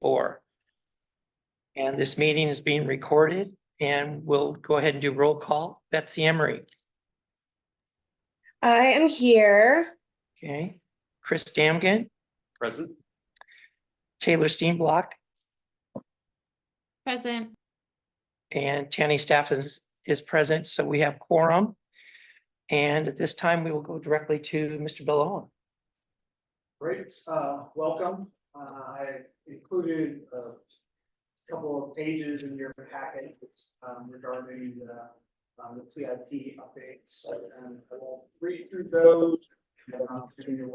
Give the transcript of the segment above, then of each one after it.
2024. And this meeting is being recorded, and we'll go ahead and do roll call. Betsy Emery. I am here. Okay. Chris Damgan. Present. Taylor Steenblock. Present. And Tanny Staff is present, so we have quorum. And at this time, we will go directly to Mr. Bellowan. Great, welcome. I included a couple of pages in your packet regarding the CIP updates, and I won't read through those. You have an opportunity to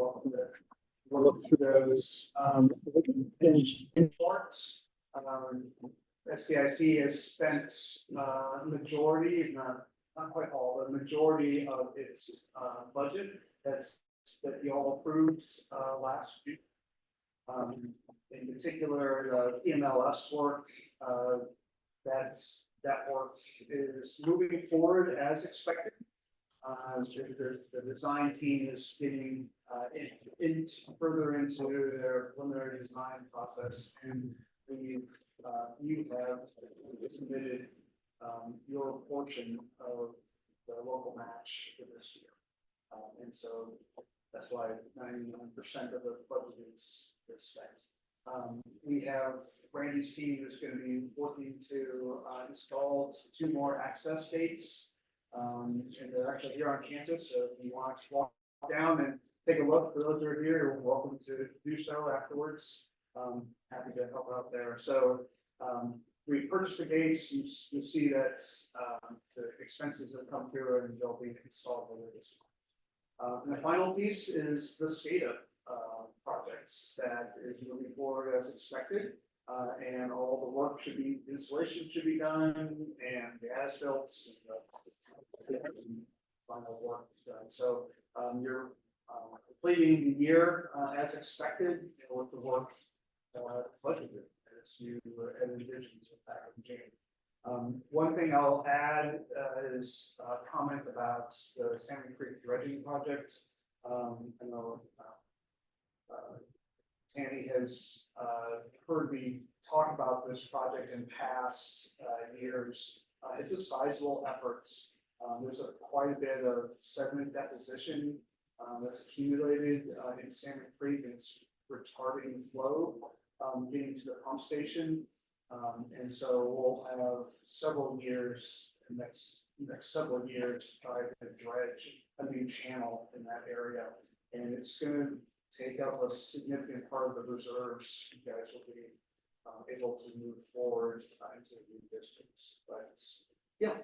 look through those. In short, SDIC has spent majority, not quite all, the majority of its budget that you all approved last June. In particular, the PMLS work, that work is moving forward as expected. The design team is getting further into their preliminary design process, and you have submitted your portion of the local match for this year. And so that's why 99% of the budget is spent. We have Randy's team is going to be working to install 2 more access gates. And they're actually here on campus, so if you want to walk down and take a look, for those who are here, you're welcome to do so afterwards. Happy to help out there. So we purchased the gates. You see that the expenses have come through and they'll be installed later this month. And the final piece is the SCADA projects that is moving forward as expected. And all the work installation should be done, and the as-built final work done. So you're completing the year as expected with the work budgeted as you had envisioned back in January. One thing I'll add is a comment about the Salmon Creek dredging project. I know Tanny has heard me talk about this project in past years. It's a sizable effort. There's quite a bit of sediment deposition that's accumulated in Salmon Creek, and it's retarding flow getting to the pump station. And so we'll have several years, the next several years, to try to dredge a new channel in that area. And it's going to take up a significant part of the reserves. You guys will be able to move forward into the new districts. But yeah,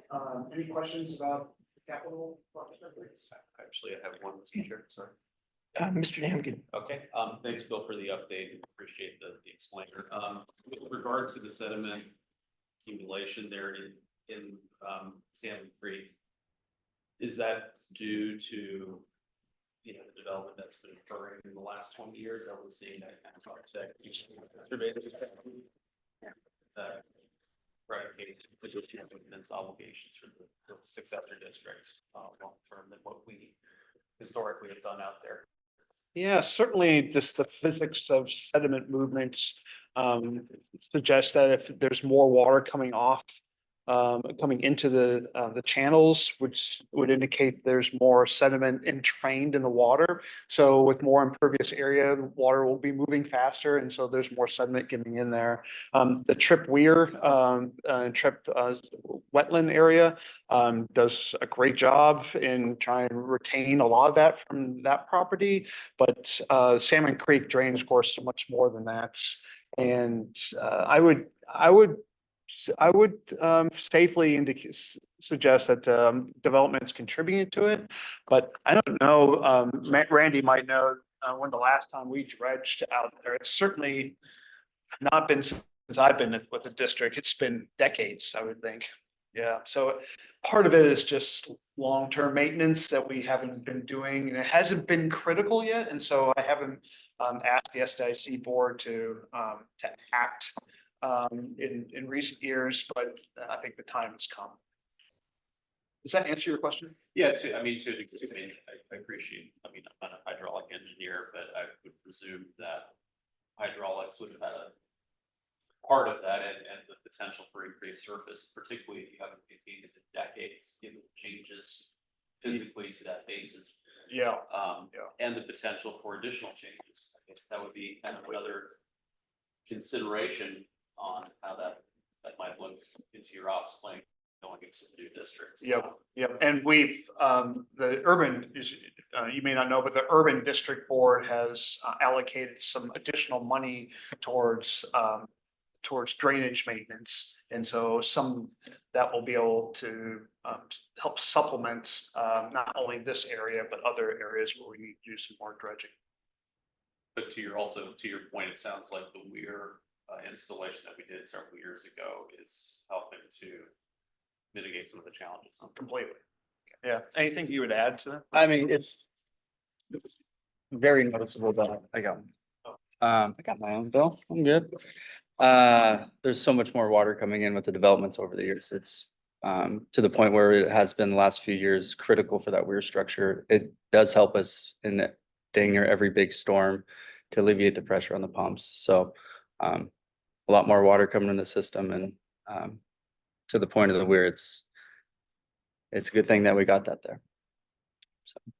any questions about the capital project? Actually, I have one, Mr. Chair. Sorry. Mr. Damgan. Okay. Thanks, Bill, for the update. Appreciate the explainer. With regard to the sediment accumulation there in Salmon Creek, is that due to the development that's been occurring in the last 20 years? Are we seeing that kind of architect maintenance obligations for the successor districts long term than what we historically have done out there? Yeah, certainly just the physics of sediment movements suggest that if there's more water coming into the channels, which would indicate there's more sediment entrained in the water. So with more impervious area, the water will be moving faster, and so there's more sediment getting in there. The Trip Weir wetland area does a great job in trying to retain a lot of that from that property, but Salmon Creek drains, of course, much more than that. And I would safely suggest that development's contributing to it, but I don't know. Randy might know when the last time we dredged out there. It's certainly not been since I've been with the district. It's been decades, I would think. Yeah, so part of it is just long-term maintenance that we haven't been doing, and it hasn't been critical yet. And so I haven't asked the SDIC board to act in recent years, but I think the time has come. Does that answer your question? Yeah, I mean, I appreciate, I'm not a hydraulic engineer, but I would presume that hydraulics would have had a part of that and the potential for increased surface, particularly if you haven't maintained it in decades, given the changes physically to that basin. Yeah. And the potential for additional changes. I guess that would be kind of another consideration on how that might look into your ops plan going into the new district. Yep, and we've, the urban is, you may not know, but the urban district board has allocated some additional money towards, towards drainage maintenance. And so some that will be able to, help supplement, not only this area, but other areas where we need to do some more dredging. But to your point, it sounds like the weir installation that we did several years ago is helping to mitigate some of the challenges. Completely. Yeah, anything you would add to that? I mean, it's very noticeable that I got my own bill. I'm good. There's so much more water coming in with the developments over the years. It's to the point where it has been the last few years critical for that weir structure. It does help us in dang near every big storm to alleviate the pressure on the pumps. So a lot more water coming in the system, and to the point of the weir, it's a good thing that we got that there.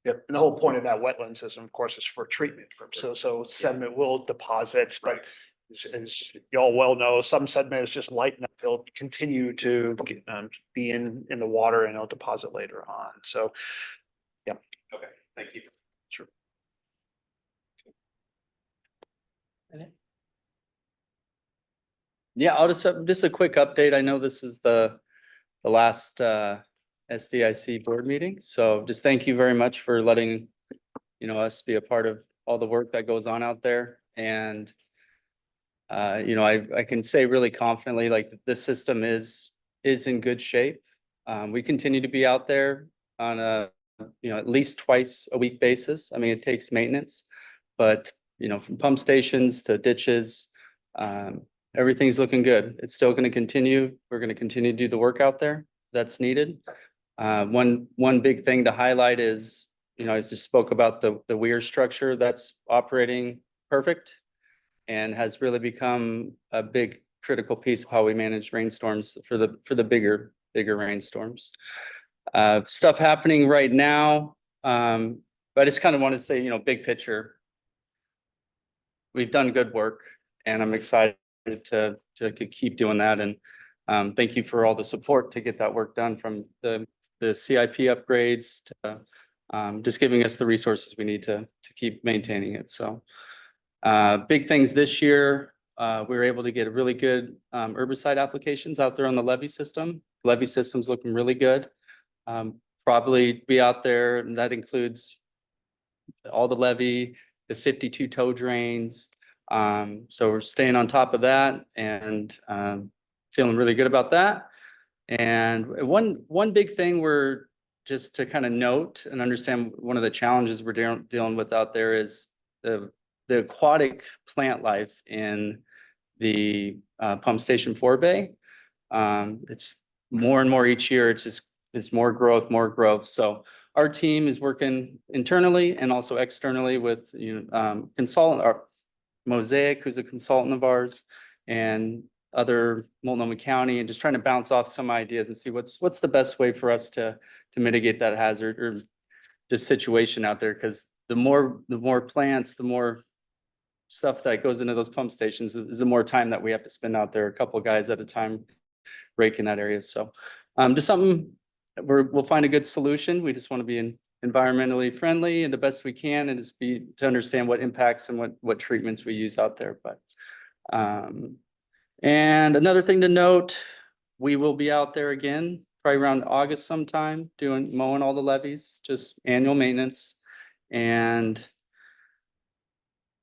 Yep, and the whole point of that wetland system, of course, is for treatment purposes, so sediment will deposit, but as you all well know, some sediment is just light enough, they'll continue to be in the water and it'll deposit later on, so. Okay, thank you. Sure. Yeah, I'll just a quick update. I know this is the last SDIC board meeting, so just thank you very much for letting us be a part of all the work that goes on out there. And I can say really confidently, like, the system is in good shape. We continue to be out there on a at least twice a week basis. I mean, it takes maintenance, but from pump stations to ditches, everything's looking good. It's still going to continue. We're going to continue to do the work out there that's needed. One big thing to highlight is, I just spoke about the weir structure that's operating perfect and has really become a big critical piece of how we manage rainstorms for the bigger rainstorms. Stuff happening right now. But I just kind of want to say, big picture, we've done good work, and I'm excited to keep doing that. And thank you for all the support to get that work done, from the CIP upgrades to just giving us the resources we need to keep maintaining it. So big things this year, we were able to get a really good herbicide applications out there on the levee system. Levee system's looking really good. Probably be out there, and that includes all the levee, the 52 tow drains. So we're staying on top of that and feeling really good about that. And one big thing we're just to kind of note and understand, one of the challenges we're dealing with out there is the aquatic plant life in the pump station forebay. It's more and more each year. It's more growth. So our team is working internally and also externally with consultant, or Mosaic, who's a consultant of ours, and other Multnomah County, and just trying to bounce off some ideas and see what's the best way for us to mitigate that hazard or just situation out there. Because the more plants, the more stuff that goes into those pump stations is the more time that we have to spend out there, a couple of guys at a time raking that area. So just something we'll find a good solution. We just want to be environmentally friendly and the best we can, and just to understand what impacts and what treatments we use out there. But and another thing to note, we will be out there again probably around August sometime, mowing all the levees, just annual maintenance. And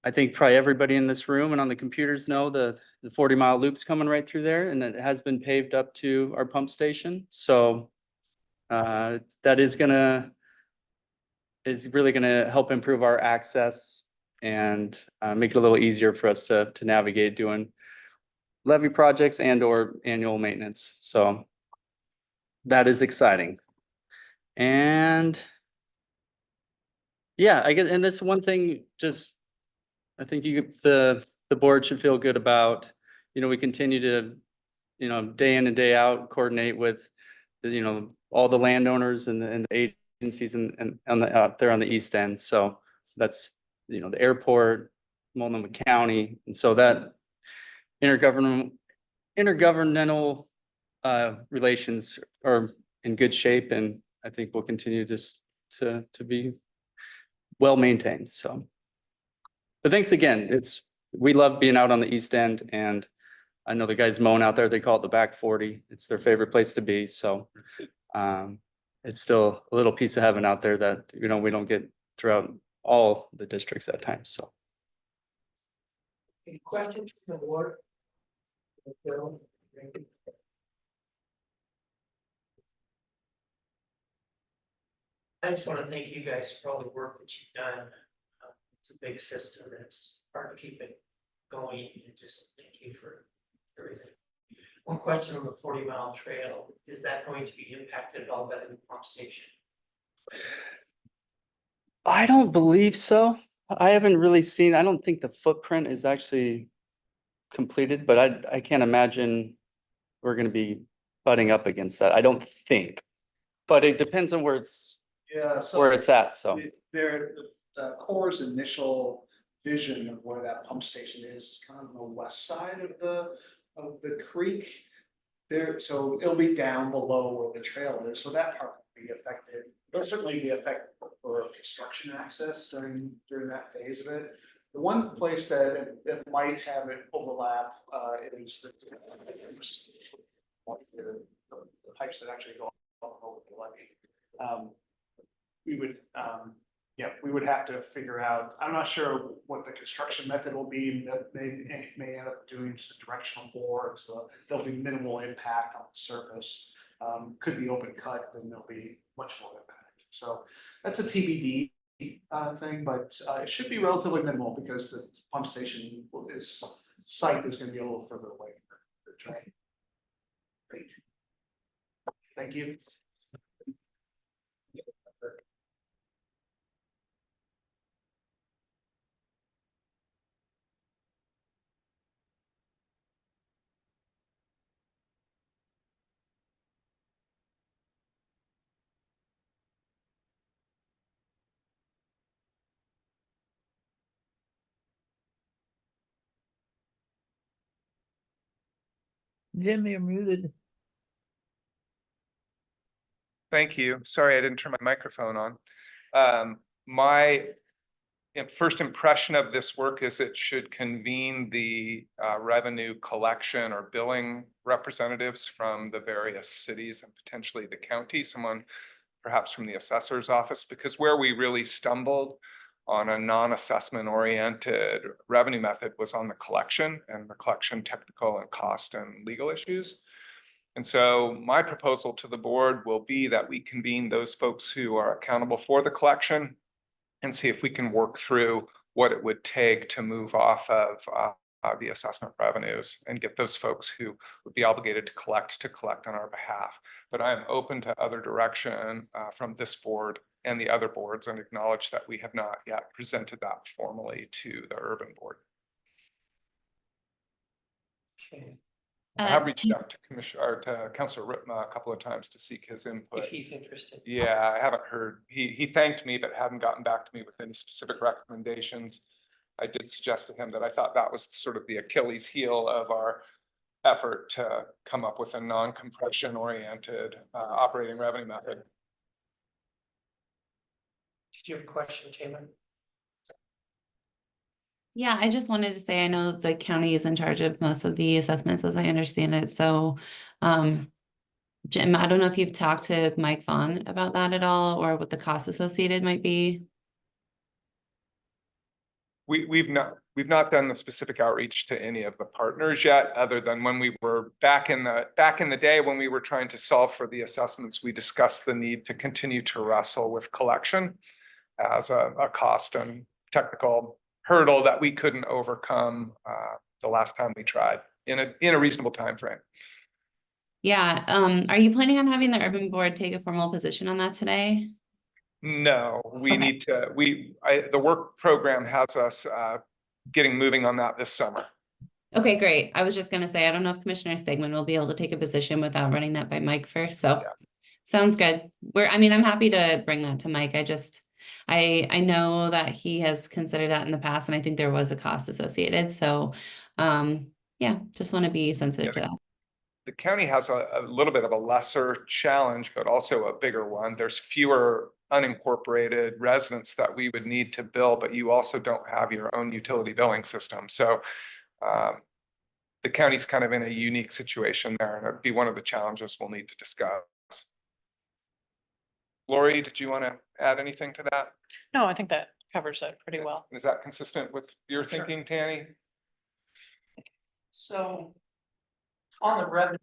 I think probably everybody in this room and on the computers know the 40-mile loop's coming right through there, and it has been paved up to our pump station. So that is really gonna help improve our access and make it a little easier for us to navigate doing levee projects and or annual maintenance. So that is exciting. And yeah, I guess, and that's one thing, just I think the board should feel good about, we continue to, day in and day out, coordinate with, all the landowners and the agencies and on the, out there on the east end. So that's, the airport, Multnomah County. And so that intergovernmental relations are in good shape, and I think we'll continue just to be well maintained. So, but thanks again. We love being out on the east end, and I know the guys mowing out there, they call it the back 40. It's their favorite place to be. So it's still a little piece of heaven out there that, we don't get throughout all the districts at times. So. Any questions from the board? Bill? I just want to thank you guys for all the work that you've done. It's a big system and it's hard to keep it going, and just thank you for everything. One question on the 40-mile trail, is that going to be impacted at all by the new pump station? I don't believe so. I haven't really seen, I don't think the footprint is actually completed, but I can't imagine we're gonna be butting up against that. I don't think. But it depends on where it's Yeah, at, so. The Corps' initial vision of where that pump station is kind of on the west side of the creek. There, so it'll be down below where the trail is, so that part will be affected. There'll certainly be affected for construction access during that phase of it. The one place that might have it overlap is the pipes that actually go over the levee. We would have to figure out, I'm not sure what the construction method will be, that may end up doing just a directional bore, so there'll be minimal impact on the surface. Could be open cut, then there'll be much more impact. So that's a TBD thing, but it should be relatively minimal because the pump station site is gonna be a little further away from the train. Great. Thank you. Jim, you're muted. Thank you. Sorry, I didn't turn my microphone on. My first impression of this work is it should convene the revenue collection or billing representatives from the various cities and potentially the county, someone perhaps from the assessor's office, because where we really stumbled on a non-assessment oriented revenue method was on the collection technical and cost and legal issues. And so my proposal to the board will be that we convene those folks who are accountable for the collection and see if we can work through what it would take to move off of the assessment revenues and get those folks who would be obligated to collect on our behalf. But I am open to other direction from this board and the other boards, and acknowledge that we have not yet presented that formally to the urban board. Okay, I have reached out to Councilor Ripma a couple of times to seek his input. if he's interested. Yeah, I haven't heard. He thanked me, but hadn't gotten back to me with any specific recommendations. I did suggest to him that I thought that was sort of the Achilles heel of our effort to come up with a non-compression oriented operating revenue method. Did you have a question, Taylor? Yeah, I just wanted to say, I know the county is in charge of most of the assessments as I understand it. So, Jim, I don't know if you've talked to Mike Vaughn about that at all, or what the cost associated might be. We've not done the specific outreach to any of the partners yet, other than when we were back in the day when we were trying to solve for the assessments, we discussed the need to continue to wrestle with collection as a cost and technical hurdle that we couldn't overcome the last time we tried in a reasonable time frame. Yeah, are you planning on having the urban board take a formal position on that today? No, we Okay. need to, the work program has us getting moving on that this summer. Okay, great. I was just gonna say, I don't know if Commissioner Stegman will be able to take a position without running that by Mike first, so. Yeah. Sounds good. I mean, I'm happy to bring that to Mike. I know that he has considered that in the past, and I think there was a cost associated, so, yeah, just want to be sensitive to that. The county has a little bit of a lesser challenge, but also a bigger one. There's fewer unincorporated residents that we would need to bill, but you also don't have your own utility billing system. So the county's kind of in a unique situation there, and it'd be one of the challenges we'll need to discuss. Lori, did you want to add anything to that? No, I think that covers it pretty well. Is that consistent with your thinking, Tanny? So on the revenue.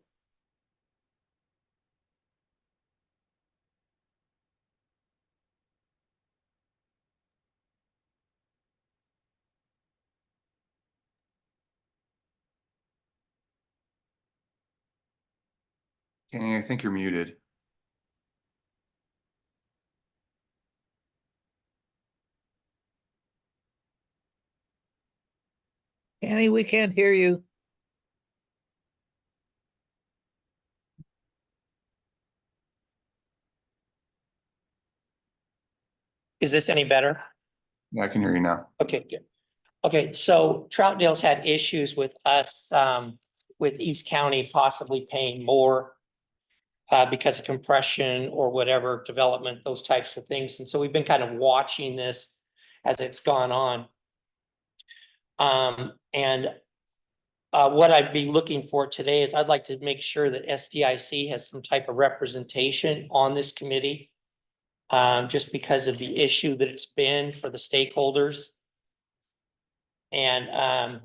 Kenny, I think you're muted. Annie, we can't hear you. Is this any better? Yeah, I can hear you now. Okay, good. Okay, so Troutdale's had issues with us, with East County possibly paying more because of compression or whatever development, those types of things. And so we've been kind of watching this as it's gone on. What I'd be looking for today is I'd like to make sure that SDIC has some type of representation on this committee. Just because of the issue that it's been for the stakeholders. And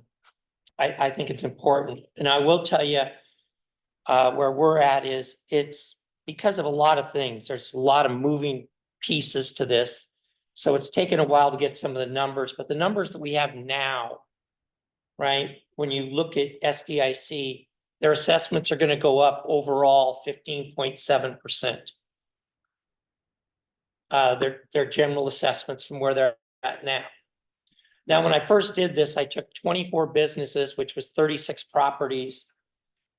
I think it's important. And I will tell you where we're at is it's because of a lot of things. There's a lot of moving pieces to this. So it's taken a while to get some of the numbers, but the numbers that we have now, right? When you look at SDIC, their assessments are going to go up overall 15.7%. Their general assessments from where they're at now. Now, when I first did this, I took 24 businesses, which was 36 properties,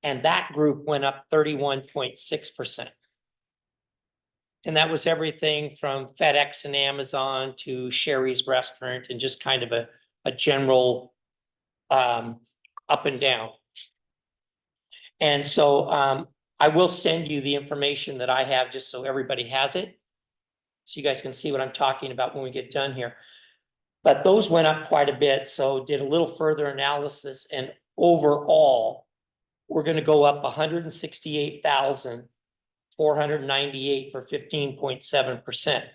and that group went up 31.6%. And that was everything from FedEx and Amazon to Sherry's Restaurant and just kind of a general up and down. And so I will send you the information that I have just so everybody has it. So you guys can see what I'm talking about when we get done here. But those went up quite a bit, so did a little further analysis, and overall, we're gonna go up 168,498 for 15.7%.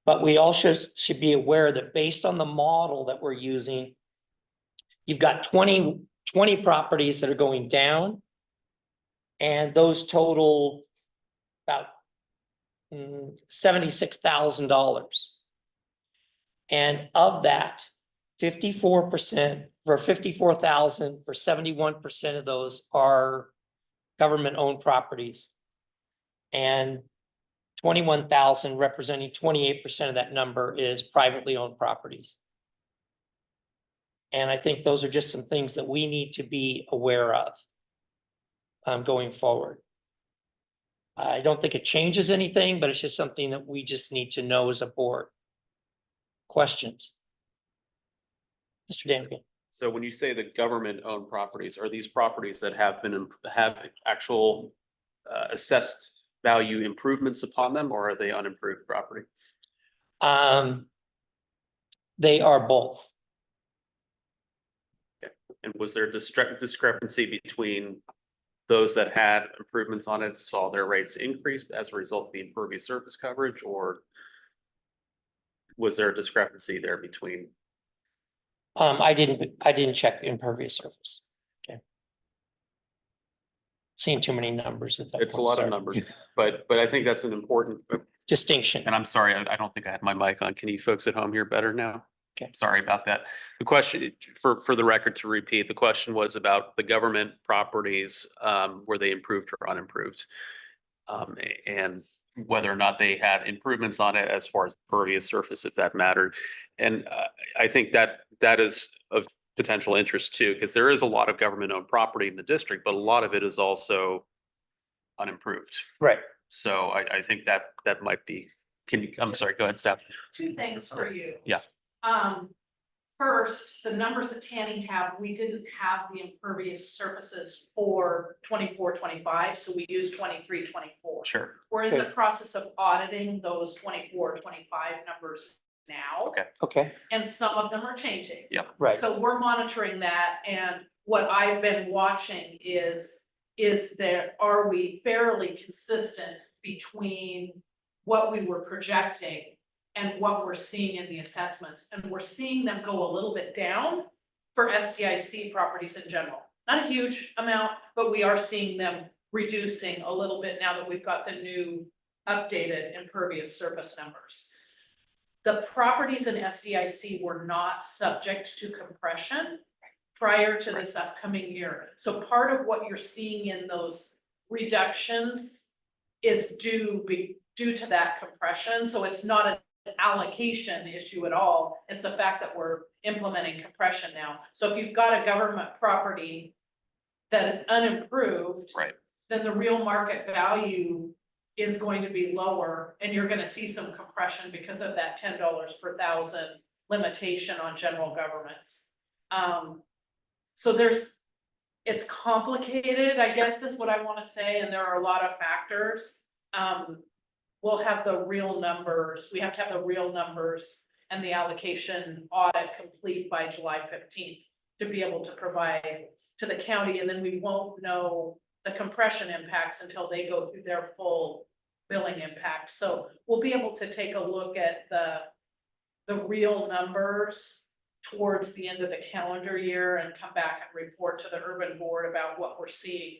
But we also should be aware that based on the model that we're using, you've got 20 properties that are going down, and those total about $76,000. And of that, 54% for 54,000 for 71% of those are government-owned properties. And 21,000 representing 28% of that number is privately owned properties. And I think those are just some things that we need to be aware of going forward. I don't think it changes anything, but it's just something that we just need to know as a board. Questions? Mr. Dampian. So when you say the government-owned properties, are these properties that have actual assessed value improvements upon them, or are they unimproved property? They are both. Okay. And was there discrepancy between those that had improvements on it, saw their rates increase as a result of the impervious surface coverage, or was there a discrepancy there between? I didn't check impervious surface. Okay. Seen too many numbers at that It's a point, lot sorry. of numbers, but I think that's an important, Distinction. and I'm sorry, I don't think I had my mic on. Can you folks at home hear better now? Okay. Sorry about that. The question, for the record to repeat, the question was about the government properties, were they improved or unimproved? And whether or not they had improvements on it as far as pervious surface, if that mattered. And I think that is of potential interest too, because there is a lot of government owned property in the district, but a lot of it is also unimproved. Right. So I think that might be, I'm sorry, go ahead, Steph. Two things for you. Yeah. First, the numbers that Tanny have, we didn't have the impervious surfaces for 24-25, so we used 23-24. Sure. We're in the process of auditing those 24-25 numbers now. Okay. Okay, And some of them are changing. Yeah. right. So we're monitoring that, and what I've been watching is are we fairly consistent between what we were projecting and what we're seeing in the assessments, and we're seeing them go a little bit down for SDIC properties in general. Not a huge amount, but we are seeing them reducing a little bit now that we've got the new updated impervious surface numbers. The properties in SDIC were not subject to compression prior to this upcoming year. So part of what you're seeing in those reductions is due to that compression. So it's not an allocation issue at all. It's the fact that we're implementing compression now. So if you've got a government property that is unimproved, Right. then the real market value is going to be lower, and you're gonna see some compression because of that $10 per thousand limitation on general governments. So it's complicated, I guess is what I wanna say, and there are a lot of factors. We'll have the real numbers, we have to have the real numbers and the allocation audit complete by July 15th to be able to provide to the county, and then we won't know the compression impacts until they go through their full billing impact. So we'll be able to take a look at the real numbers towards the end of the calendar year and come back and report to the urban board about what we're seeing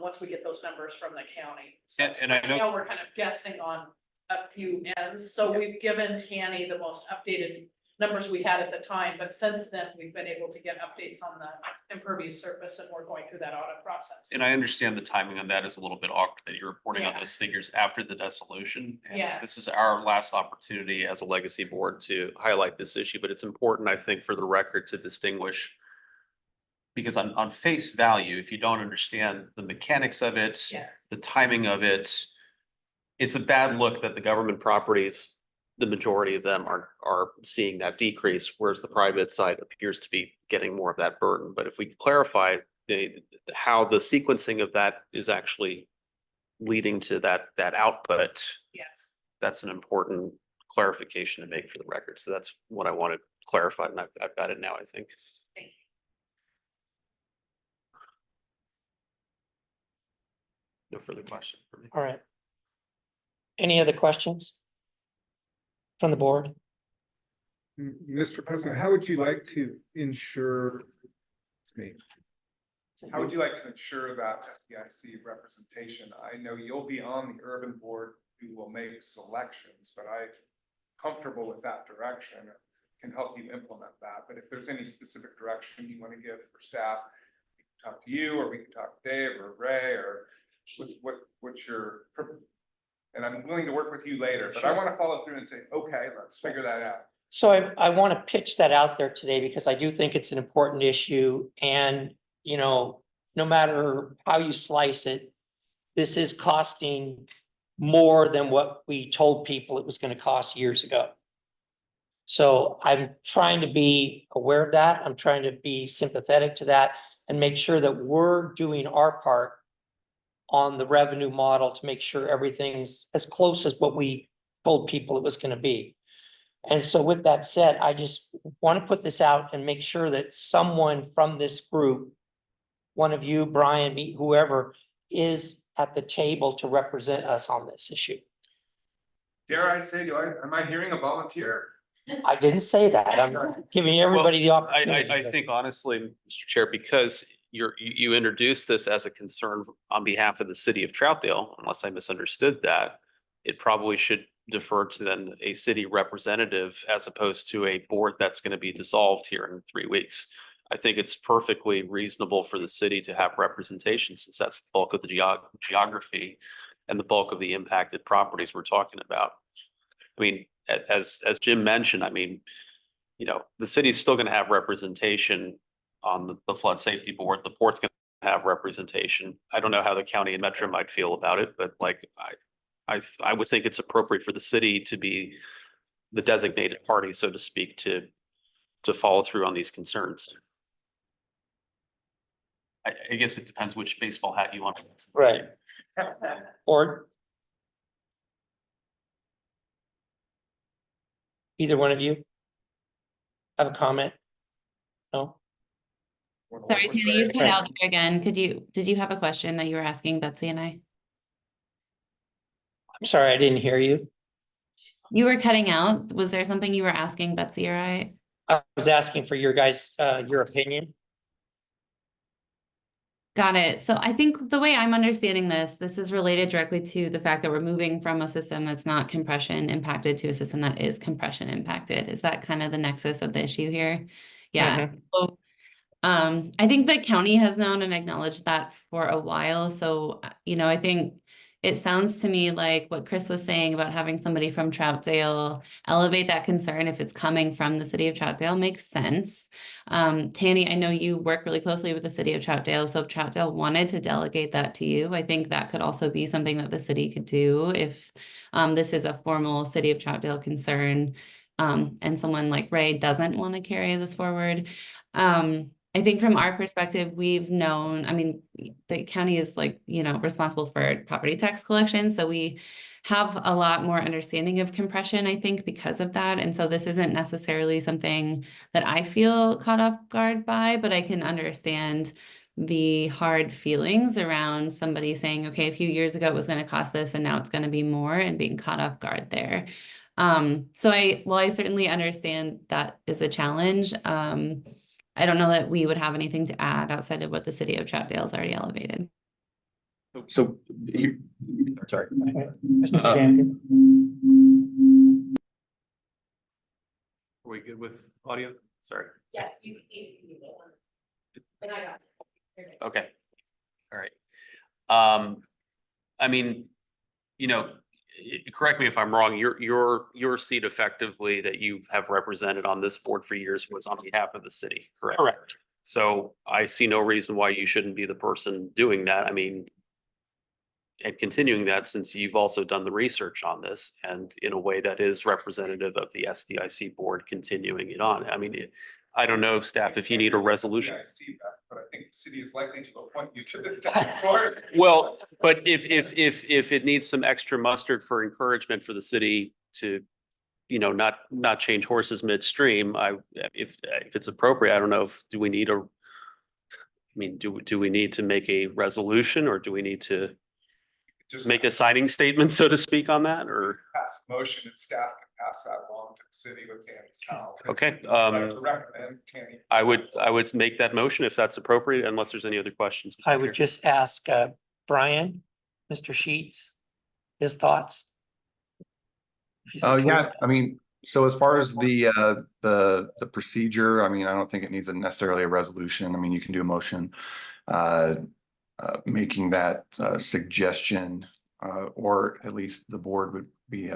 once we get those numbers from the county. So And I know, we're kind of guessing on a few ends. So we've given Tanny the most updated numbers we had at the time, but since then we've been able to get updates on the impervious surface, and we're going through that audit process. and I understand the timing on that is a little bit awkward that you're reporting on Yeah. those figures after the dissolution. And Yeah. this is our last opportunity as a legacy board to highlight this issue, but it's important, I think, for the record to distinguish. Because on face value, if you don't understand the mechanics of it, Yes. the timing of it, it's a bad look that the government properties, the majority of them are seeing that decrease, whereas the private side appears to be getting more of that burden. But if we clarify how the sequencing of that is actually leading to that output, Yes. that's an important clarification to make for the record. So that's what I wanted clarified, and I've got it now, I think. Thank you. No further question for me. All right. Any other questions from the board? Mr. President, how would you like to ensure? How would you like to ensure that SDIC representation? I know you'll be on the urban board who will make selections, but I'm comfortable with that direction. Can help you implement that. But if there's any specific direction you want to give for staff, we can talk to you, or we can talk to Dave or Ray, or what's your, and I'm willing to work with you later, but I want to follow through and say, okay, let's figure that out. So I want to pitch that out there today because I do think it's an important issue, and, you know, no matter how you slice it, this is costing more than what we told people it was going to cost years ago. So I'm trying to be aware of that. I'm trying to be sympathetic to that and make sure that we're doing our part on the revenue model to make sure everything's as close as what we told people it was going to be. And so with that said, I just want to put this out and make sure that someone from this group, one of you, Brian, me, whoever, is at the table to represent us on this issue. Dare I say, am I hearing a volunteer? I didn't say that. I'm giving everybody the opportunity. I think honestly, Mr. Chair, because you introduced this as a concern on behalf of the city of Troutdale, unless I misunderstood that, it probably should defer to then a city representative as opposed to a board that's going to be dissolved here in 3 weeks. I think it's perfectly reasonable for the city to have representation, since that's the bulk of the geography and the bulk of the impacted properties we're talking about. I mean, as Jim mentioned, I mean, you know, the city's still gonna have representation on the flood safety board. The port's gonna have representation. I don't know how the county and Metro might feel about it, but like, I would think it's appropriate for the city to be the designated party, so to speak, to follow through on these concerns. I guess it depends which baseball hat you want. Right. Or either one of you have a comment? No? Sorry, Tanny, you cut out there again. Did you have a question that you were asking Betsy and I? I'm sorry, I didn't hear you. You were cutting out. Was there something you were asking Betsy or I? I was asking for your guys, your opinion. Got it. So I think the way I'm understanding this is related directly to the fact that we're moving from a system that's not compression impacted to a system that is compression impacted. Is that kind of the nexus of the issue here? Yeah. So, I think the county has known and acknowledged that for a while. So, I think it sounds to me like what Chris was saying about having somebody from Troutdale elevate that concern if it's coming from the city of Troutdale makes sense. Tanny, I know you work really closely with the city of Troutdale. So if Troutdale wanted to delegate that to you, I think that could also be something that the city could do if this is a formal city of Troutdale concern and someone like Ray doesn't want to carry this forward. I think from our perspective, we've known, I mean, the county is responsible for property tax collection. So we have a lot more understanding of compression, I think, because of that. And so this isn't necessarily something that I feel caught off guard by, but I can understand the hard feelings around somebody saying, okay, a few years ago it was going to cost this and now it's going to be more, and being caught off guard there. So I certainly understand that is a challenge. I don't know that we would have anything to add outside of what the city of Troutdale has already elevated. So, sorry. Mr. Van. Are we good with audio? Sorry. Yeah, you and I got it. Okay. All right. I mean, correct me if I'm wrong, your seat effectively that you have represented on this board for years was on behalf of the city, correct? Correct. So I see no reason why you shouldn't be the person doing that. I mean, and continuing that, since you've also done the research on this and in a way that is representative of the SDIC board, continuing it on. I mean, I don't know, staff, if you need a resolution. Yeah, I see that, but I think the city is likely to appoint you to this board. Well, but if it needs some extra mustard for encouragement for the city to, not change horses midstream, if it's appropriate, I don't know do we need do we need to make a resolution, or do we need to Just make a signing statement, so to speak, on that, or? pass motion and staff can pass that along to the city with Tammy's help. Okay, I'd like to recommend Tammy. I would make that motion if that's appropriate, unless there's any other questions. I would just ask Brian, Mr. Sheets, his thoughts. Oh, yeah, I mean, so as far as the procedure, I mean, I don't think it needs necessarily a resolution. I mean, you can do a motion making that suggestion, or at least the board would be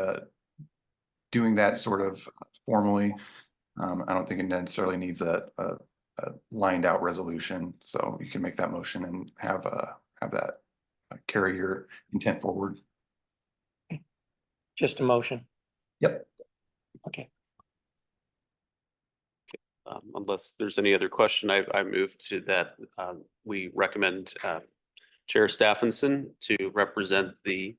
doing that sort of formally. I don't think it necessarily needs a lined out resolution, so you can make that motion and have that carry your intent forward. Just a motion. Yep. Okay. Unless there's any other question, I move to that. We recommend Chair Stephenson to represent the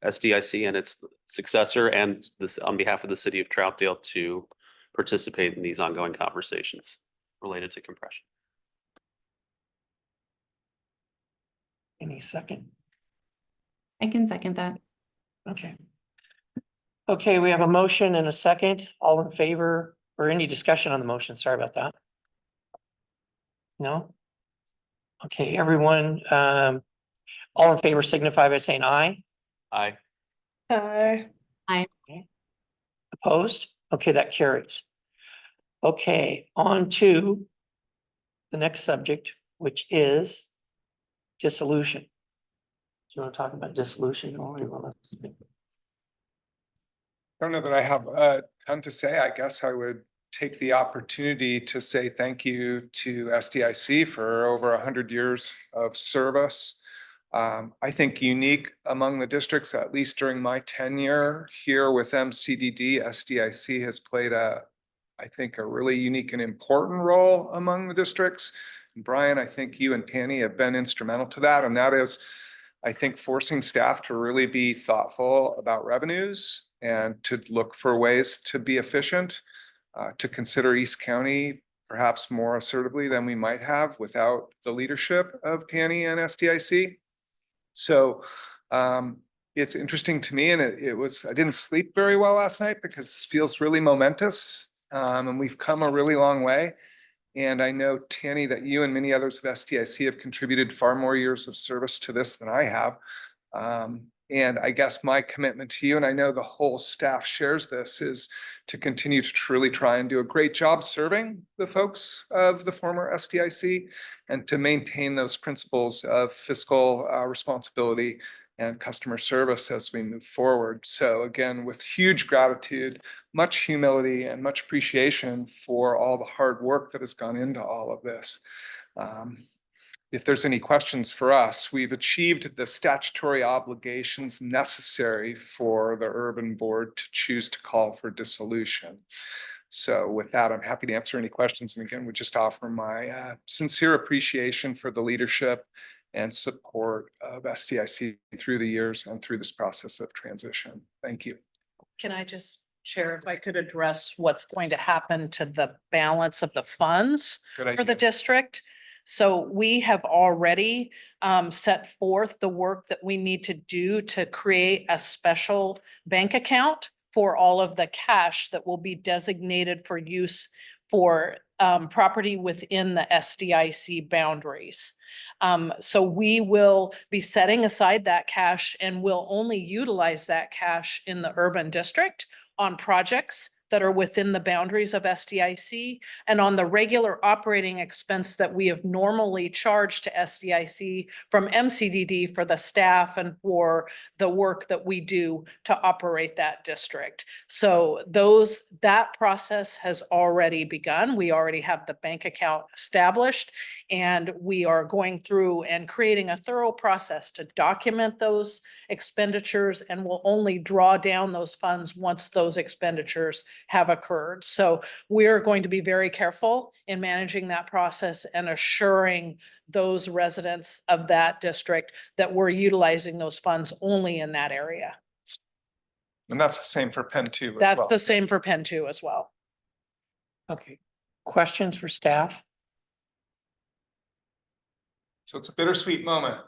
SDIC and its successor, and this on behalf of the city of Troutdale to participate in these ongoing conversations related to compression. Any second? I can second that. Okay. Okay, we have a motion and a second. All in favor, or any discussion on the motion? Sorry about that. No? Okay, everyone, all in favor signify by saying aye. Aye. Opposed? Okay, that carries. Okay, on to the next subject, which is dissolution. Do you want to talk about dissolution? Or you want to? I don't know that I have a ton to say. I guess I would take the opportunity to say thank you to SDIC for over 100 years of service. I think unique among the districts, at least during my tenure here with MCDD, SDIC has played I think a really unique and important role among the districts. And Brian, I think you and Penny have been instrumental to that, and that is, I think, forcing staff to really be thoughtful about revenues and to look for ways to be efficient, to consider East County perhaps more assertively than we might have without the leadership of Penny and SDIC. So it's interesting to me, and I didn't sleep very well last night because this feels really momentous, and we've come a really long way. And I know, Tanny, that you and many others of SDIC have contributed far more years of service to this than I have. And I guess my commitment to you, and I know the whole staff shares this, is to continue to truly try and do a great job serving the folks of the former SDIC and to maintain those principles of fiscal responsibility and customer service as we move forward. So again, with huge gratitude, much humility, and much appreciation for all the hard work that has gone into all of this. If there's any questions for us, we've achieved the statutory obligations necessary for the urban board to choose to call for dissolution. So with that, I'm happy to answer any questions. And again, we just offer my sincere appreciation for the leadership and support of SDIC through the years and through this process of transition. Thank you. Can I just, Chair, if I could address what's going to happen to the balance of the funds Good for the idea. district? So we have already set forth the work that we need to do to create a special bank account for all of the cash that will be designated for use for property within the SDIC boundaries. So we will be setting aside that cash and will only utilize that cash in the urban district on projects that are within the boundaries of SDIC and on the regular operating expense that we have normally charged to SDIC from MCDD for the staff and for the work that we do to operate that district. So that process has already begun. We already have the bank account established, and we are going through and creating a thorough process to document those expenditures, and will only draw down those funds once those expenditures have occurred. So we're going to be very careful in managing that process and assuring those residents of that district that we're utilizing those funds only in that area. And that's the same for Penn 2 as That's well. the same for Penn 2 as well. Okay, questions for staff? So it's a bittersweet moment.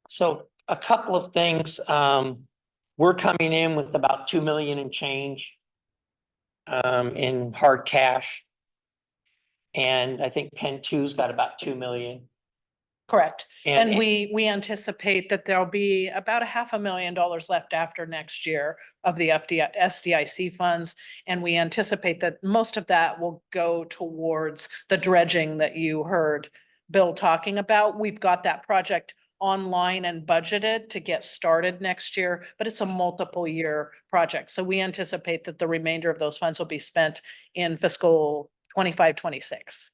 So a couple of things, we're coming in with about 2 million in change in hard cash. And I think Penn 2's got about 2 million. Correct. And And we anticipate that there'll be about $500,000 left after next year of the SDIC funds. And we anticipate that most of that will go towards the dredging that you heard Bill talking about. We've got that project online and budgeted to get started next year, but it's a multiple year project. So we anticipate that the remainder of those funds will be spent in fiscal 25-26.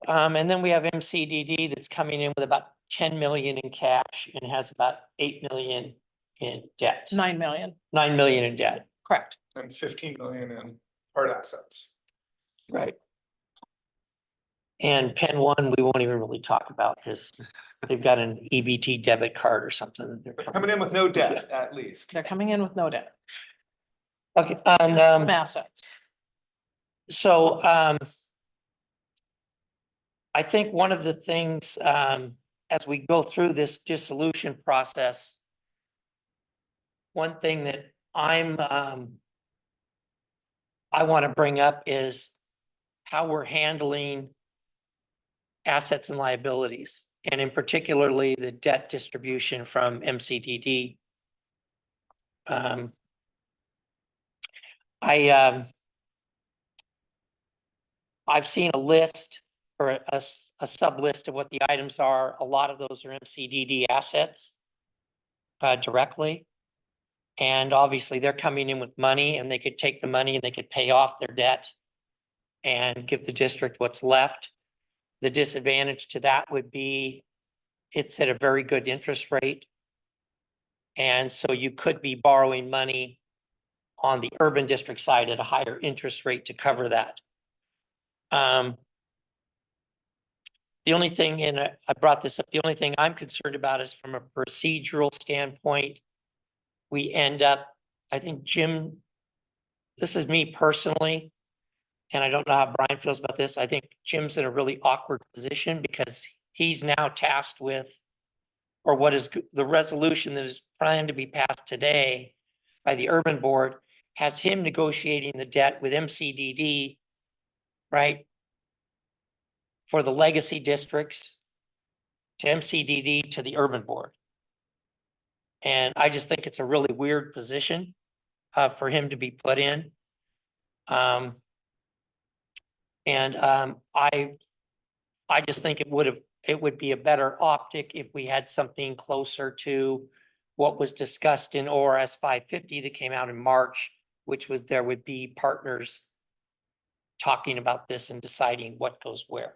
and then we have MCDD that's coming in with about 10 million in cash and has about 8 million in debt. 9 million, 9 million in debt. correct. And 15 million in hard assets. Right. And Penn 1, we won't even really talk about because they've got an EBT debit card or something. that they're Coming in with no debt, at least. They're coming in with no debt, Okay, and some assets. so I think one of the things as we go through this dissolution process, one thing that I want to bring up is how we're handling assets and liabilities, and in particularly the debt distribution from MCDD. I've seen a list or a sub list of what the items are. A lot of those are MCDD assets directly. And obviously they're coming in with money and they could take the money and they could pay off their debt and give the district what's left. The disadvantage to that would be it's at a very good interest rate. And so you could be borrowing money on the urban district side at a higher interest rate to cover that. The only thing, and I brought this up, the only thing I'm concerned about is from a procedural standpoint, we end up, I think Jim, this is me personally, and I don't know how Brian feels about this. I think Jim's in a really awkward position because he's now tasked with, or what is the resolution that is planned to be passed today by the urban board has him negotiating the debt with MCDD, right? For the legacy districts to MCDD to the urban board. And I just think it's a really weird position for him to be put in. I just think it would be a better optic if we had something closer to what was discussed in ORS 550 that came out in March, which was there would be partners talking about this and deciding what goes where.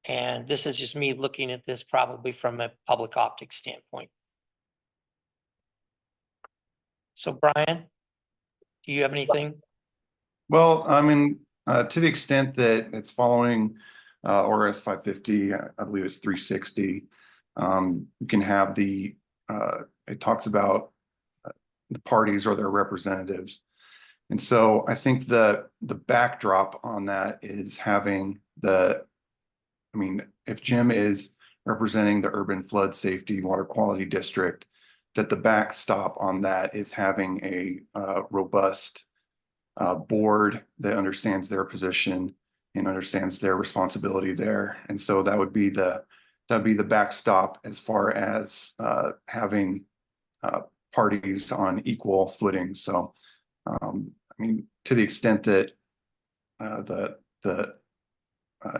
And this is just me looking at this probably from a public optics standpoint. So Brian, do you have anything? Well, I mean, to the extent that it's following ORS 550, I believe it's 360. You can have it talks about the parties or their representatives. And so I think the backdrop on that is having if Jim is representing the urban flood safety water quality district, that the backstop on that is having a robust board that understands their position and understands their responsibility there. And so that'd be the backstop as far as having parties on equal footing. So to the extent that the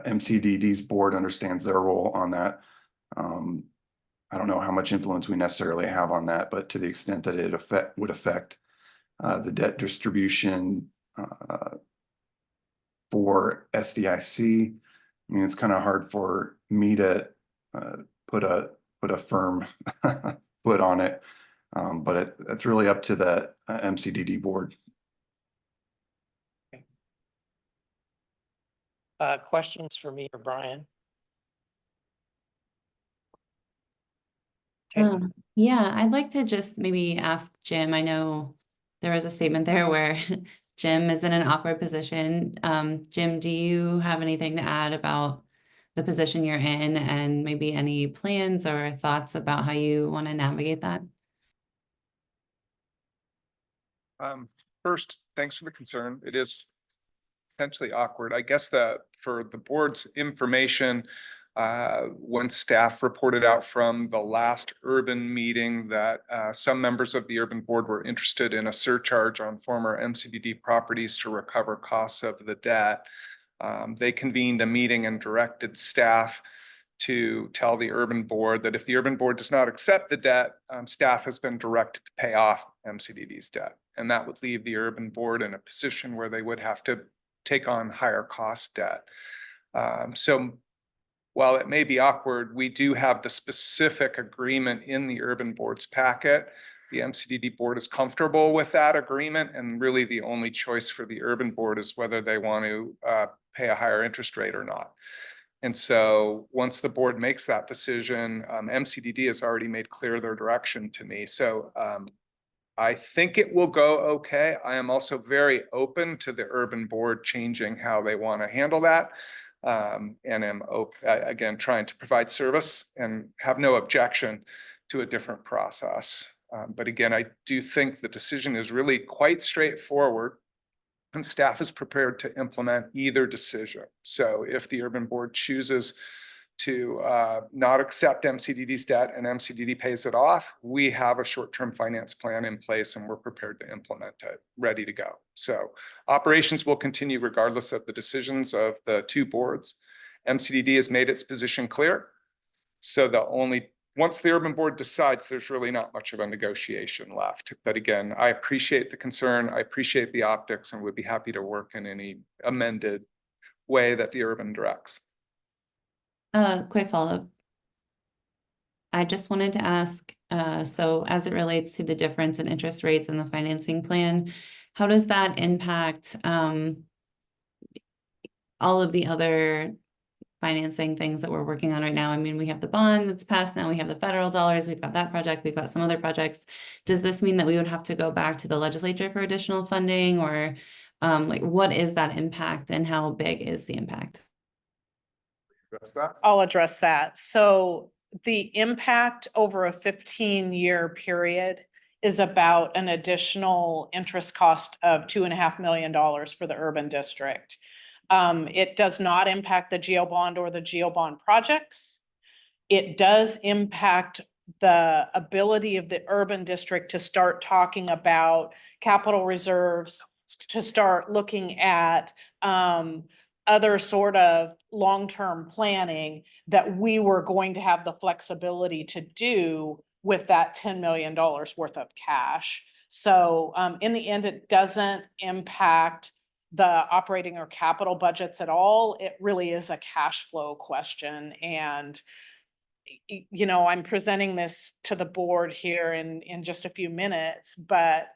MCDD's board understands their role on that, I don't know how much influence we necessarily have on that, but to the extent that it would affect the debt distribution for SDIC. It's kind of hard for me to put a firm foot on it, but it's really up to the MCDD board. Questions for me or Brian? Yeah, I'd like to just maybe ask Jim. I know there was a statement there where Jim is in an awkward position. Jim, do you have anything to add about the position you're in and maybe any plans or thoughts about how you want to navigate that? First, thanks for the concern. It is potentially awkward. I guess that for the board's information, when staff reported out from the last urban meeting that some members of the urban board were interested in a surcharge on former MCDD properties to recover costs of the debt, they convened a meeting and directed staff to tell the urban board that if the urban board does not accept the debt, staff has been directed to pay off MCDD's debt. And that would leave the urban board in a position where they would have to take on higher cost debt. So while it may be awkward, we do have the specific agreement in the urban board's packet. The MCDD board is comfortable with that agreement, and really the only choice for the urban board is whether they want to pay a higher interest rate or not. And so once the board makes that decision, MCDD has already made clear their direction to me. So I think it will go okay. I am also very open to the urban board changing how they want to handle that. And am again trying to provide service and have no objection to a different process. But again, I do think the decision is really quite straightforward, and staff is prepared to implement either decision. So if the urban board chooses to not accept MCDD's debt and MCDD pays it off, we have a short-term finance plan in place and we're prepared to implement it, ready to go. So operations will continue regardless of the decisions of the two boards. MCDD has made its position clear. So the only once the urban board decides, there's really not much of a negotiation left. But again, I appreciate the concern, I appreciate the optics, and would be happy to work in any amended way that the urban directs. Quick follow-up. I just wanted to ask, so as it relates to the difference in interest rates and the financing plan, how does that impact, all of the other financing things that we're working on right now? I mean, we have the bond that's passed, now we have the federal dollars, we've got that project, we've got some other projects. Does this mean that we would have to go back to the legislature for additional funding, or like what is that impact and how big is the impact? That's that. I'll address that. So the impact over a 15-year period is about an additional interest cost of $2.5 million for the urban district. It does not impact the geo bond or the geo bond projects. It does impact the ability of the urban district to start talking about capital reserves, to start looking at other sort of long-term planning that we were going to have the flexibility to do with that $10 million worth of cash. So in the end, it doesn't impact the operating or capital budgets at all. It really is a cash flow question. And you know, I'm presenting this to the board here in just a few minutes, but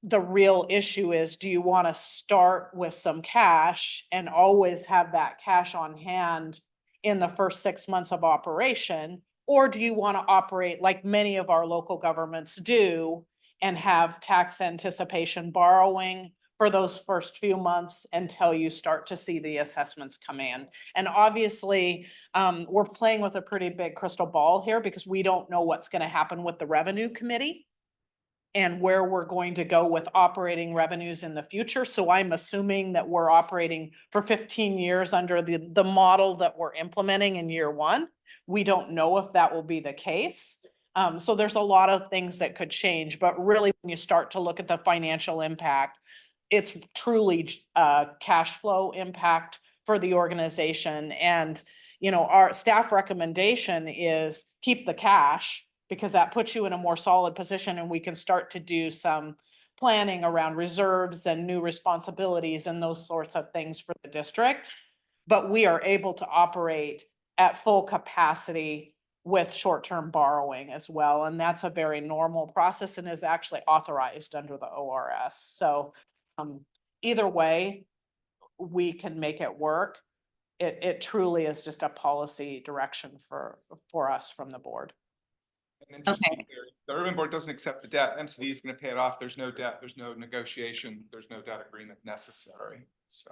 the real issue is, do you want to start with some cash and always have that cash on hand in the first 6 months of operation? Or do you want to operate like many of our local governments do and have tax anticipation borrowing for those first few months until you start to see the assessments come in? And obviously, we're playing with a pretty big crystal ball here because we don't know what's going to happen with the revenue committee and where we're going to go with operating revenues in the future. So I'm assuming that we're operating for 15 years under the model that we're implementing in year one. We don't know if that will be the case. So there's a lot of things that could change, but really when you start to look at the financial impact, it's truly a cash flow impact for the organization. And, you know, our staff recommendation is keep the cash, because that puts you in a more solid position and we can start to do some planning around reserves and new responsibilities and those sorts of things for the district. But we are able to operate at full capacity with short-term borrowing as well. And that's a very normal process and is actually authorized under the ORS. So either way, we can make it work. It truly is just a policy direction for us from the board. And then just to be clear, the urban board doesn't accept the debt. MCD is going to pay it off. There's no debt. There's no negotiation. There's no debt agreement necessary. So.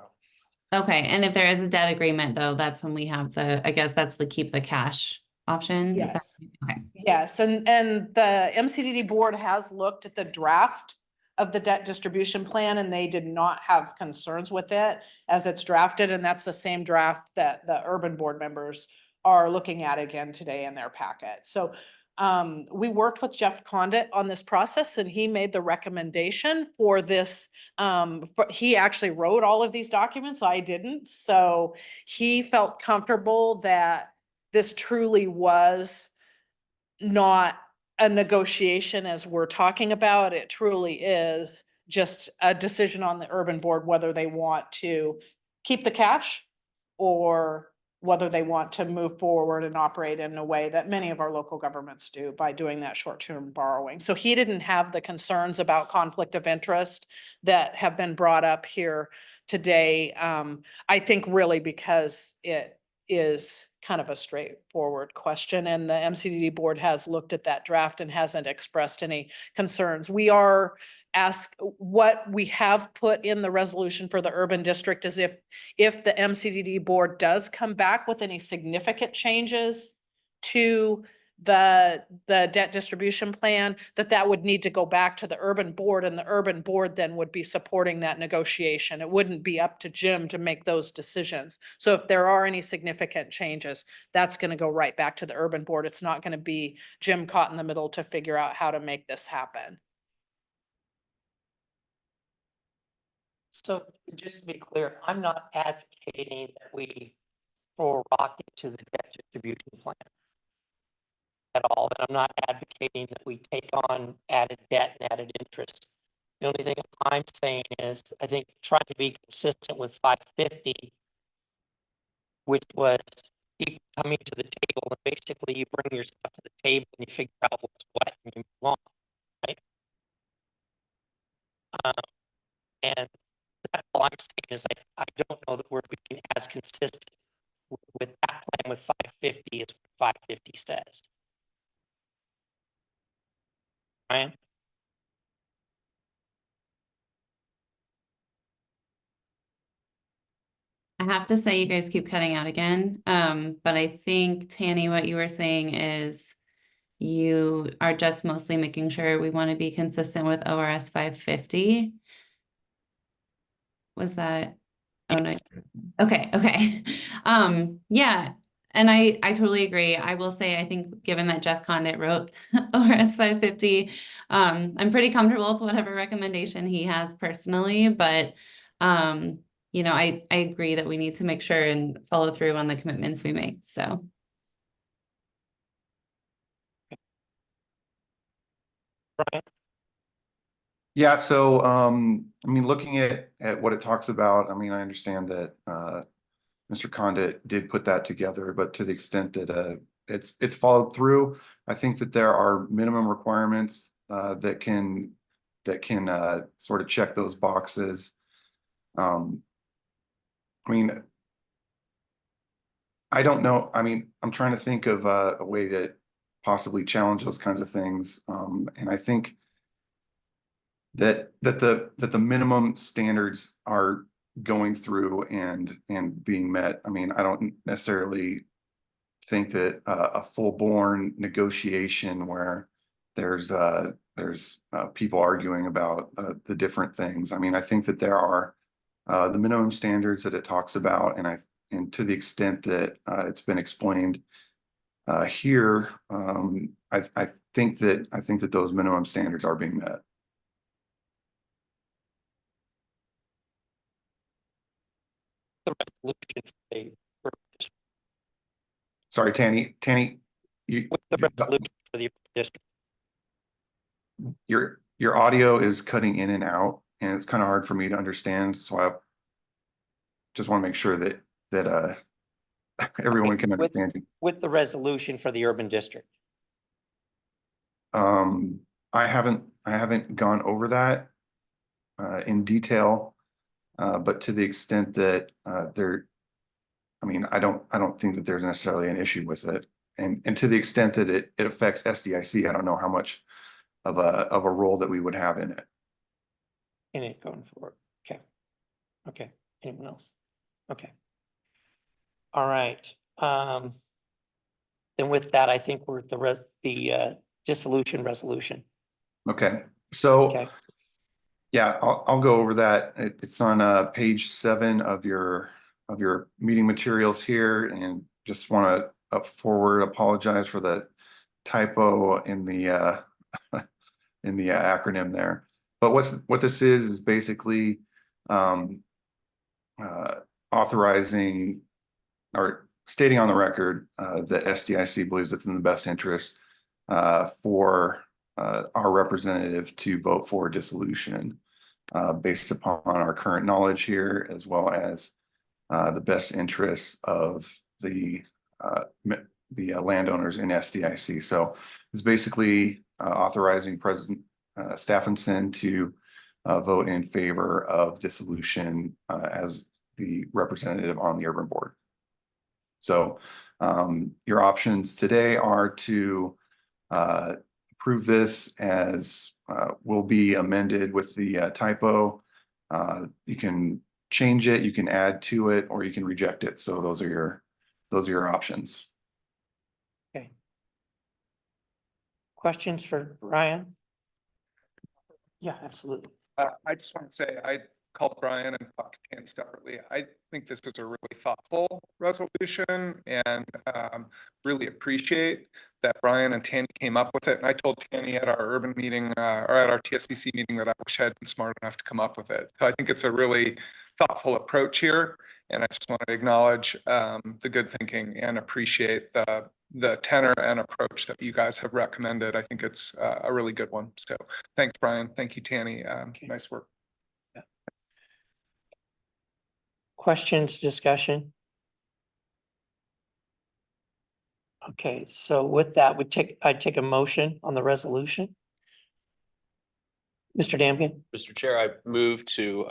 Okay, and if there is a debt agreement, though, that's when we have I guess that's the keep the cash option. Is that Yes. okay? Yes, and the MCDD board has looked at the draft of the debt distribution plan and they did not have concerns with it as it's drafted. And that's the same draft that the urban board members are looking at again today in their packet. So we worked with Jeff Condit on this process and he made the recommendation for this. He actually wrote all of these documents. I didn't. So he felt comfortable that this truly was not a negotiation as we're talking about. It truly is just a decision on the urban board whether they want to keep the cash or whether they want to move forward and operate in a way that many of our local governments do by doing that short-term borrowing. So he didn't have the concerns about conflict of interest that have been brought up here today. I think really because it is kind of a straightforward question and the MCDD board has looked at that draft and hasn't expressed any concerns. We are asked, what we have put in the resolution for the urban district is if the MCDD board does come back with any significant changes to the debt distribution plan, that would need to go back to the urban board and the urban board then would be supporting that negotiation. It wouldn't be up to Jim to make those decisions. So if there are any significant changes, that's going to go right back to the urban board. It's not going to be Jim caught in the middle to figure out how to make this happen. So just to be clear, I'm not advocating that we throw a rock into the debt distribution plan. at all, and I'm not advocating that we take on added debt and added interest. The only thing I'm saying is, I think trying to be consistent with 550, which was people coming to the table, and basically you bring your stuff to the table and you figure out what's what and you move on, right? And that's all I'm saying is I don't know that we're being as consistent with that plan with 550 as what 550 says. Ryan? I have to say, you guys keep cutting out again. But I think, Tanny, what you were saying is you are just mostly making sure we want to be consistent with ORS 550. Was that? Oh, no. Yes. Okay, okay. Yeah, and I totally agree. I will say, I think given that Jeff Condit wrote ORS 550, I'm pretty comfortable with whatever recommendation he has personally, but you know, I agree that we need to make sure and follow through on the commitments we make, so. Brian? Yeah, so I mean, looking at what it talks about, I mean, I understand that Mr. Condit did put that together, but to the extent that it's followed through, I think that there are minimum requirements that can sort of check those boxes. I mean, I don't know. I mean, I'm trying to think of a way to possibly challenge those kinds of things, and I think that the minimum standards are going through and being met. I mean, I don't necessarily think that a full-born negotiation where there's people arguing about the different things. I mean, I think that there are the minimum standards that it talks about, and to the extent that it's been explained here, I think that those minimum standards are being met. The resolution for the Sorry, Tanny, you, with the resolution for the district. your audio is cutting in and out, and it's kind of hard for me to understand. So I just want to make sure that everyone can understand you. With the resolution for the urban district. I haven't gone over that in detail, but to the extent that I mean, I don't think that there's necessarily an issue with it, and to the extent that it affects SDIC, I don't know how much of a role that we would have in it. In it going forward. Okay. Okay. Anyone else? Okay. All right. Then with that, I think we're at the dissolution resolution. Okay, so Okay. yeah, I'll go over that. It's on page 7 of your meeting materials here, and just want to apologize for the typo in the in the acronym there. But what this is basically authorizing or stating on the record that SDIC believes it's in the best interest for our representative to vote for dissolution based upon our current knowledge here, as well as the best interests of the landowners in SDIC. So it's basically authorizing President Stephenson to vote in favor of dissolution as the representative on the urban board. So your options today are to approve this as will be amended with the typo. You can change it, you can add to it, or you can reject it. So those are your options. Okay. Questions for Brian? Yeah, absolutely. I just want to say, I called Brian and talked to Tanny separately. I think this is a really thoughtful resolution, and really appreciate that Brian and Tanny came up with it. And I told Tanny at our urban meeting, or at our TSCC meeting, that I wish I had been smart enough to come up with it. So I think it's a really thoughtful approach here, And I just want to acknowledge the good thinking and appreciate the tenor and approach that you guys have recommended. I think it's a really good one. So thanks, Brian. Thank you, Tanny. Nice work. Questions, discussion? Okay, so with that, I'd take a motion on the resolution. Mr. Damkin, Mr. Chair, I move to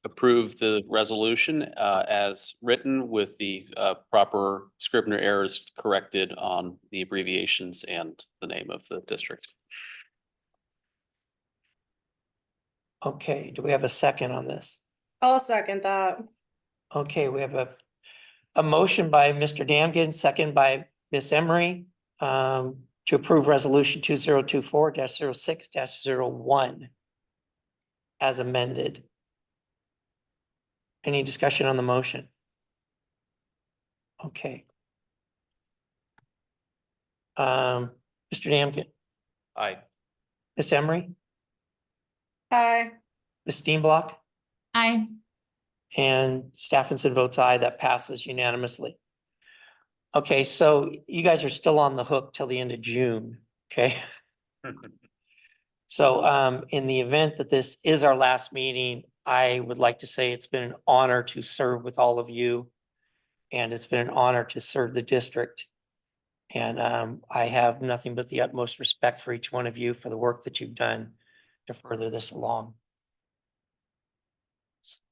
approve the resolution as written with the proper Scrivener errors corrected on the abbreviations and the name of the district. okay, do we have a second on this? I'll second that. Okay, we have a motion by Mr. Damkin, second by Ms. Emery, to approve resolution 2024-06-01 as amended. Any discussion on the motion? Okay. Mr. Damkin, Aye. Ms. Emery, Aye. Ms. Steenblock, Aye. and Stephenson votes aye. That passes unanimously. Okay, so you guys are still on the hook till the end of June, okay? So in the event that this is our last meeting, I would like to say it's been an honor to serve with all of you. And it's been an honor to serve the district. And I have nothing but the utmost respect for each one of you for the work that you've done to further this along.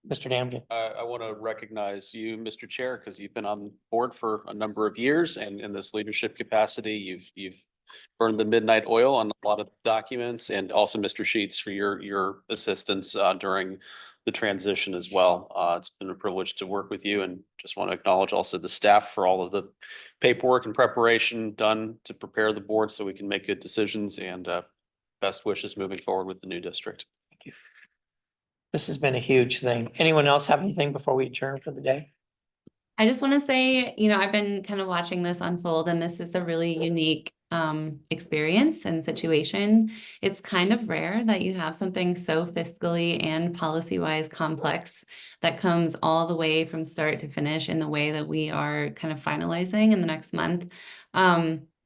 Mr. Damkin. I want to recognize you, Mr. Chair, because you've been on board for a number of years, and in this leadership capacity, you've burned the midnight oil on a lot of documents, and also Mr. Sheets for your assistance during the transition as well. It's been a privilege to work with you, and just want to acknowledge also the staff for all of the paperwork and preparation done to prepare the board so we can make good decisions, and best wishes moving forward with the new district. Thank you. This has been a huge thing. Anyone else have anything before we adjourn for the day? I just want to say, I've been kind of watching this unfold, and this is a really unique experience and situation. It's kind of rare that you have something so fiscally and policy-wise complex that comes all the way from start to finish in the way that we are kind of finalizing in the next month.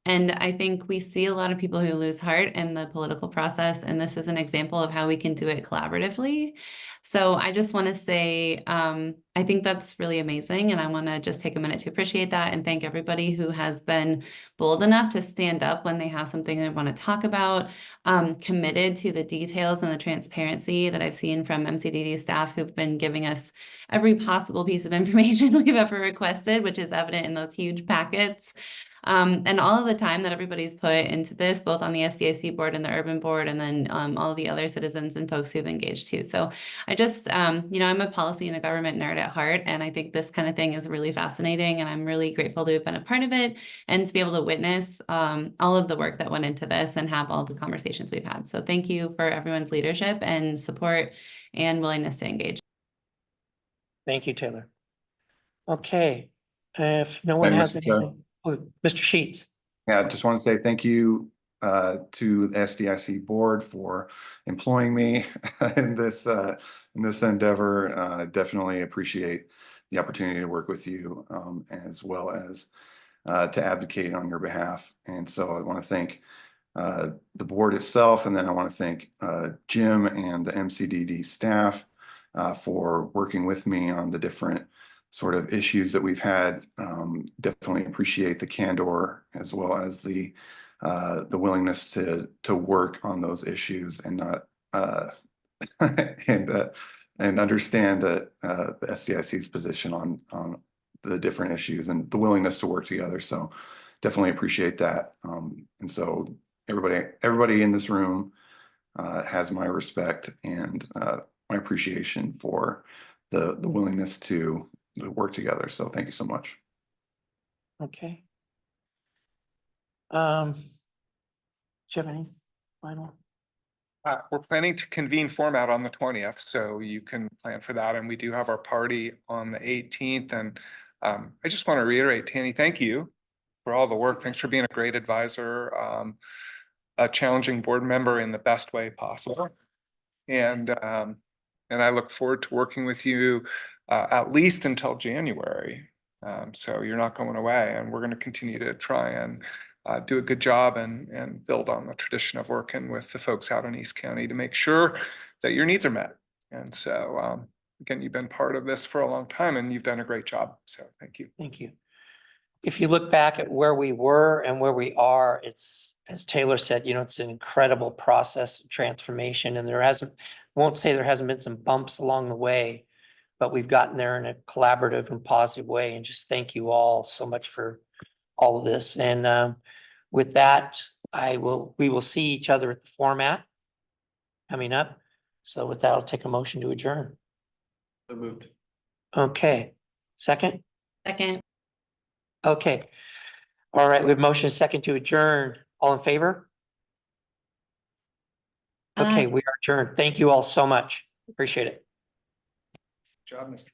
And I think we see a lot of people who lose heart in the political process, and this is an example of how we can do it collaboratively. So I just want to say, I think that's really amazing. And I want to just take a minute to appreciate that and thank everybody who has been bold enough to stand up when they have something they want to talk about, committed to the details and the transparency that I've seen from MCDD staff who've been giving us every possible piece of information we've ever requested, which is evident in those huge packets. And all of the time that everybody's put into this, both on the SDIC board and the urban board, and then all of the other citizens and folks who've engaged too. So I just, I'm a policy and a government nerd at heart, and I think this kind of thing is really fascinating, and I'm really grateful to have been a part of it and to be able to witness all of the work that went into this and have all the conversations we've had. So thank you for everyone's leadership and support and willingness to engage. Thank you, Taylor. Okay, if no one Hey, has Mr. Chair. anything, Mr. Sheets. Yeah, I just want to say thank you to the SDIC board for employing me in this endeavor. Definitely appreciate the opportunity to work with you as well as to advocate on your behalf. And so I want to thank the board itself, and then I want to thank Jim and the MCDD staff for working with me on the different sort of issues that we've had. Definitely appreciate the candor as well as the willingness to work on those issues and not and understand that the SDIC's position on the different issues and the willingness to work together. So definitely appreciate that. And so everybody in this room has my respect and my appreciation for the willingness to work together. So thank you so much. Okay. Do you have any final? We're planning to convene format on the 20th, so you can plan for that. And we do have our party on the 18th. And I just want to reiterate, Tanny, thank you for all the work. Thanks for being a great advisor, a challenging board member in the best way possible. And I look forward to working with you at least until January. So you're not going away, and we're going to continue to try and do a good job and build on the tradition of working with the folks out in East County to make sure that your needs are met. And so, again, you've been part of this for a long time and you've done a great job. So thank you. Thank you. If you look back at where we were and where we are, it's, as Taylor said, you know, it's an incredible process of transformation, and won't say there hasn't been some bumps along the way, but we've gotten there in a collaborative and positive way, and just thank you all so much for all of this. And with that, we will see each other at the format coming up. So with that, I'll take a motion to adjourn. So moved. Okay, second? Second. Okay. All right, we have motion second to adjourn. All in favor? Okay, we are adjourned. Thank you all so much. Appreciate it. Good job, Mr.